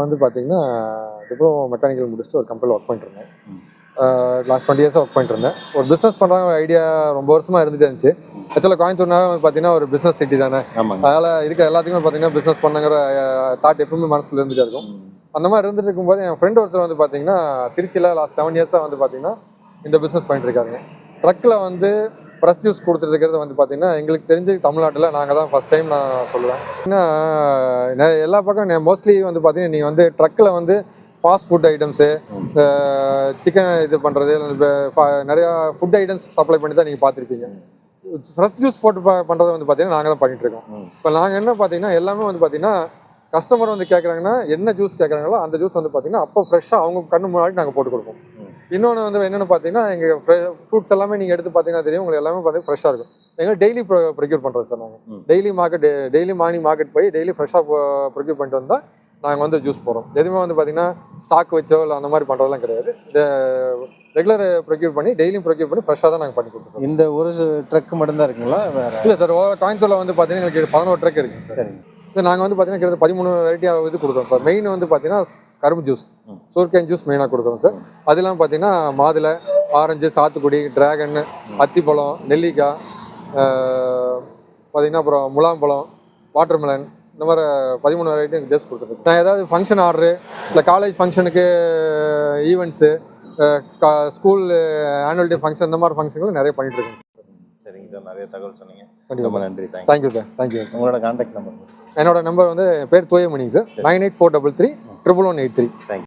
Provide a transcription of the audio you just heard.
வந்து பார்த்தீங்கன்னா diploma mechanical முடிச்சுட்டு ஒரு கம்பெனியில் ஒர்க் பண்ணிட்டு இருந்தேன். லாஸ்ட் 20 இயர்ஸாக ஒர்க் பண்ணிட்டு இருந்தேன். ஒரு பிஸ்னஸ் பண்ணுறாங்க ஐடியா ரொம்ப வருஷமாக இருந்துட்டு இருந்துச்சு. ஆக்சுவலாக கோயம்புத்தூர்னா பார்த்தீங்கன்னா ஒரு பிஸ்னஸ் சிட்டி தானே. அதனால் இருக்க எல்லாத்துக்குமே பார்த்தீங்கன்னா பிஸ்னஸ் பண்ணுங்கிற தாட் எப்பவுமே மனசுக்குள்ள இருந்துகிட்டே இருக்கும். அந்த மாதிரி இருந்துட்டு இருக்கும்போது என் ஃப்ரெண்ட் ஒருத்தர் வந்து பார்த்தீங்கன்னா திருச்சியில் லாஸ்ட் 7 இயர்ஸாக வந்து பார்த்தீங்கன்னா இந்த பிஸ்னஸ் பண்ணிட்டு இருக்காருங்க. ட்ரக்கில் வந்து ப்ரெஸ் ஜூஸ் கொடுத்துருக்கிறது வந்து பார்த்தீங்கன்னா எங்களுக்கு தெரிஞ்சு தமிழ்நாட்டில் நாங்கள் தான் ஃபஸ்ட் டைம் நான் சொல்லுவேன். ஏன்னா எல்லா பக்கம் மோஸ்ட்லி வந்து பார்த்தீங்கன்னா நீங்கள் வந்து ட்ரக்கில் வந்து ஃபாஸ்ட் ஃபுட் ஐட்டம்ஸு, சிக்கன் இது பண்ணுறது, நிறையா ஃபுட் ஐட்டம்ஸ் சப்ளை பண்ணி தான் நீங்கள் பார்த்துருப்பீங்க. ஃப்ரெஷ் ஜூஸ் போட்டு பண்ணுறது வந்து பார்த்தீங்கன்னா நாங்கள் தான் பண்ணிகிட்ருக்கோம். இப்போ நாங்கள் என்ன பார்த்தீங்கன்னா எல்லாமே வந்து பார்த்தீங்கன்னா கஸ்டமர் வந்து கேட்குறாங்கன்னா என்ன ஜூஸ் கேட்குறாங்களோ அந்த ஜூஸ் வந்து பார்த்தீங்கன்னா அப்போ ஃப்ரெஷ்ஷாக அவங்க கண்ணு முன்னாடி நாங்கள் போட்டு கொடுப்போம். இன்னொன்று வந்து என்னென்னு பார்த்தீங்கன்னா எங்கள் ஃப்ரூட்ஸ் எல்லாமே நீங்கள் எடுத்து பார்த்தீங்கன்னா தெரியும், உங்களுக்கு எல்லாமே பார்த்தீங்கன்னா ஃப்ரெஷ்ஷாக இருக்கும். எங்களுக்கு டெய்லி ப்ரொக்யூர் பண்ணுறோம் சார். நாங்கள் டெய்லி மார்னிங் மார்க்கெட் போய் டெய்லி ஃப்ரெஷ்ஷாக ப்ரொக்யூர் பண்ணிட்டு வந்தால் நாங்கள் வந்து ஜூஸ் போடுறோம். எதுவுமே வந்து பார்த்தீங்கன்னா ஸ்டாக் வச்சோ இல்லை அந்த மாதிரி பண்ணுறதெல்லாம் கிடையாது. ரெகுலர் ப்ரொக்யூர் பண்ணி டெய்லியும் ப்ரொக்யூர் பண்ணி ஃப்ரெஷ்ஷாக தான் நாங்கள் பண்ணி கொடுத்துருக்கோம். இந்த ஒரு ட்ரக் மட்டும்தான் இருக்குங்களா வேறு? இல்லை சார், கோயம்புத்தூரில் வந்து பார்த்தீங்கன்னா எங்களுக்கு 11 ட்ரக் இருக்குங்க சார். இது நாங்கள் வந்து பார்த்தீங்கன்னா கிட்டத்தட்ட 13 வெரைட்டியாக இது கொடுக்குறோம் சார். மெயின் வந்து பார்த்தீங்கன்னா கரும்பு ஜூஸ், சூர்கேன் ஜூஸ் மெயினாக கொடுக்குறோம் சார். அது இல்லாமல் பார்த்தீங்கன்னா மாதுளை, ஆரஞ்சு, சாத்துக்குடி, டிராகன், அத்திப்பழம், நெல்லிக்காய், பார்த்தீங்கன்னா அப்புறம் முலாம்பழம், வாட்டர்மெலன், இந்த மாதிரி 13 வெரைட்டி எனக்கு ஜூஸ் கொடுத்துருக்கேன். நான் ஏதாவது ஃபங்க்ஷன் ஆர்டரு இல்லை காலேஜ் ஃபங்க்ஷனுக்கு events, school annual day function இந்த மாதிரி ஃபங்க்ஷன்களும் நிறைய பண்ணிட்டு இருக்கேன். சரிங்க சார், நிறைய தகவல் சொன்னீங்க. ரொம்ப நன்றி. Thank you sir. தேங்க்யூ. உங்களோட கான்டாக்ட் நம்பர்? என்னோட நம்பர் வந்து பேர் தோயமணிங்க சார். 9843331183. தேங்க்யூ.